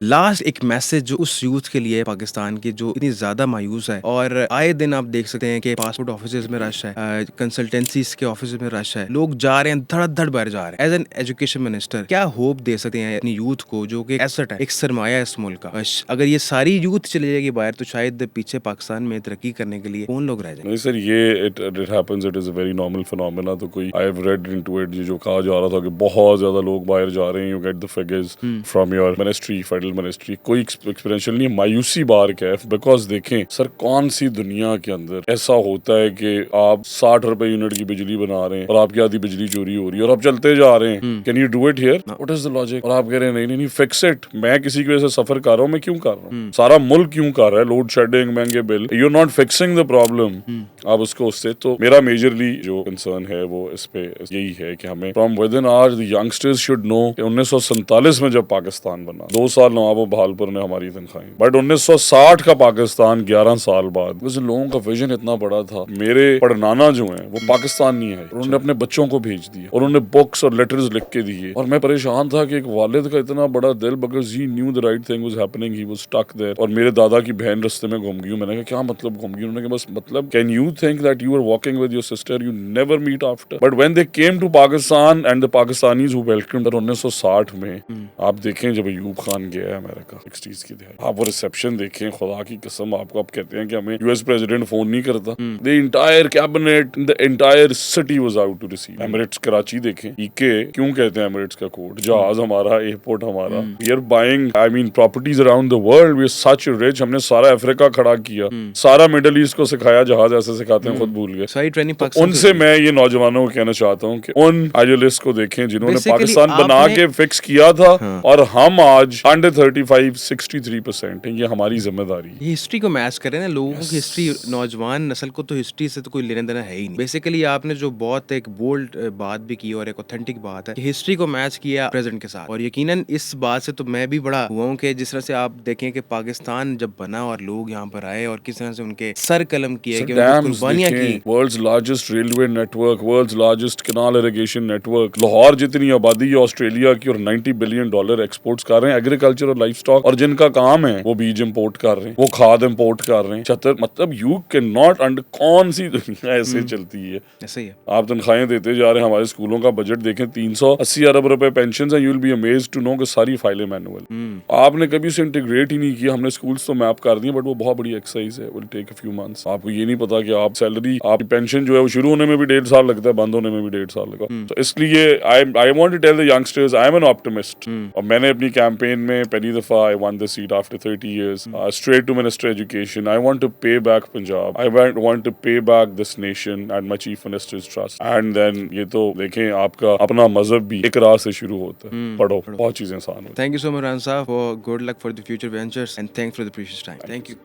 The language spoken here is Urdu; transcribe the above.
لاسٹ ایک میسج جو اس یوتھ کے لیے پاکستان کی جو اتنی زیادہ مایوس ہے، اور آئے دن آپ دیکھ سکتے ہیں کہ پاسپورٹ آفیسز میں رش ہے، کنسلٹنسیز کے آفیسز میں رش ہے، لوگ جا رہے ہیں دھڑ دھڑ باہر جا رہے ہیں. ایز این ایجوکیشن منسٹر کیا ہوپ دے سکتے ہیں اپنی یوتھ کو جو کہ ایسٹ ہے، ایک سرمایہ ہے اس ملک کا؟ اگر یہ ساری یوتھ چلی جائے گی باہر تو شاید پیچھے پاکستان میں ترقی کرنے کے لیے کون لوگ رہ جائیں؟ نہیں سر، یہ it happens, it is a very normal phenomena. تو کوئی I have read into it, جو کہا جا رہا تھا کہ بہت زیادہ لوگ باہر جا رہے ہیں. You get the figures from your ministry, federal ministry. کوئی ایکسپیرینشیل نہیں. مایوسی بار کا ہے، بیکاز دیکھیں سر، کون سی دنیا کے اندر ایسا ہوتا ہے کہ آپ 60 روپے یونٹ کی بجلی بنا رہے ہیں اور آپ کی آدھی بجلی چوری ہو رہی ہے اور آپ چلتے جا رہے ہیں. Can you do it here? What is the logic? اور آپ کہہ رہے ہیں نہیں نہیں فکس اٹ. میں کسی کی وجہ سے سفر کر رہا ہوں، میں کیوں کر رہا ہوں؟ سارا ملک کیوں کر رہا ہے؟ لوڈ شیڈنگ، مہنگے bill, you are not fixing the problem. آپ اس کو اس سے تو میرا میجرلی جو کنسرن ہے وہ اس پہ یہی ہے کہ ہمیں from within are the youngsters should know کہ 1947 میں جب پاکستان بنا 2 سال نواب و بہالپور نے ہماری تنخواہیں، بٹ 1960 کا پاکستان 11 سال بعد، لوگوں کا ویژن اتنا بڑا تھا. میرے پڑنانا جو ہیں وہ پاکستان نہیں ہے، انہوں نے اپنے بچوں کو بھیج دیا اور انہوں نے بکس اور لیٹرز لکھ کے دیے. اور میں پریشان تھا کہ ایک والد کا اتنا بڑا دل، because he knew the right thing was happening, he was stuck there. اور میرے دادا کی بہن رستے میں گم گئی. میں نے کہا کیا مطلب گم گئی؟ انہوں نے کہا بس مطلب can you think that you were walking with your sister, you never meet after. But when they came to Pakistan and the Pakistanis who welcomed her 1960 میں، آپ دیکھیں جب ایوب خان گیا ہے امریکہ 60s کی دہائی، آپ وہ ریسیپشن دیکھیں، خدا کی قسم آپ کو، آپ کہتے ہیں کہ ہمیں یو ایس پریزیڈنٹ فون نہیں کرتا. the entire cabinet, the entire city was out to receive. Emirates Karachi دیکھیں، کیوں کہتے ہیں ایمریٹس کا کوڈ؟ جہاز ہمارا، ایئرپورٹ ہمارا. we are buying, I mean properties around the world. we are such rich. ہم نے سارا افریقہ کھڑا کیا، سارا مڈل ایسٹ کو سکھایا، جہاز ایسے سکھاتے ہیں خود بھول گئے. ساری ٹریننگ تو پاکستان ان سے میں یہ نوجوانوں کو کہنا چاہتا ہوں کہ ان آئیڈیالسٹ کو دیکھیں جنہوں نے پاکستان بنا کے فکس کیا تھا، اور ہم آج انڈر 35 63% ہیں. یہ ہماری ذمہ داری ہے. یہ ہسٹری کو میچ کریں نا، لوگوں کی ہسٹری، نوجوان نسل کو تو ہسٹری سے تو کوئی لینا دینا ہے ہی نہیں. بیسیکلی آپ نے جو بہت ایک بولڈ بات بھی کی اور ایک اوتھینٹک بات ہے کہ ہسٹری کو میچ کیا پریزنٹ کے ساتھ. اور یقیناً اس بات سے تو میں بھی بڑا ہوا ہوں کہ جس طرح سے آپ دیکھیں کہ پاکستان جب بنا اور لوگ یہاں پر آئے اور کس طرح سے ان کے سر قلم کیے کہ قربانیاں کی. World's largest railway network, world's largest canal irrigation network. Lahore جتنی آبادی ہے آسٹریلیا کی، اور $90 بلین ایکسپورٹس کر رہے ہیں ایگریکلچر اور لائف اسٹاک. اور جن کا کام ہے وہ بیج امپورٹ کر رہے ہیں، وہ کھاد امپورٹ کر رہے ہیں. مطلب یو کین ناٹ کون سی دنیا ایسے چلتی ہے؟ ایسا ہی ہے. آپ تنخواہیں دیتے جا رہے ہیں. ہمارے اسکولوں کا بجٹ دیکھیں، 380 ارب روپے پینشنز ہیں. You will be amazed to know کہ ساری فائلیں مینوئل. آپ نے کبھی اسے انٹیگریٹ ہی نہیں کیا. ہم نے اسکولس تو میپ کر دیے، بٹ وہ بہت بڑی ایکسرسائز ہے. ول ٹیک اے فیو منتھس. آپ کو یہ نہیں پتا کہ آپ سیلری، آپ کی پینشن جو ہے وہ شروع ہونے میں بھی 1.5 سال لگتا ہے، بند ہونے میں بھی 1.5 سال لگا. تو اس لیے I want to tell the youngsters I am an optimist. اور میں نے اپنی کیمپین میں پہلی دفعہ I won the seat after 30 years, straight to Minister Education. I want to pay back Punjab. I want to pay back this nation and my Chief Minister's trust. And then یہ تو دیکھیں آپ کا اپنا مذہب بھی اقرا سے شروع ہوتا ہے. پڑھو، بہت چیزیں آسان ہوتی ہیں. Thank you so much, Ran Saab, for good luck for the future ventures and thanks for the precious time. Thank you.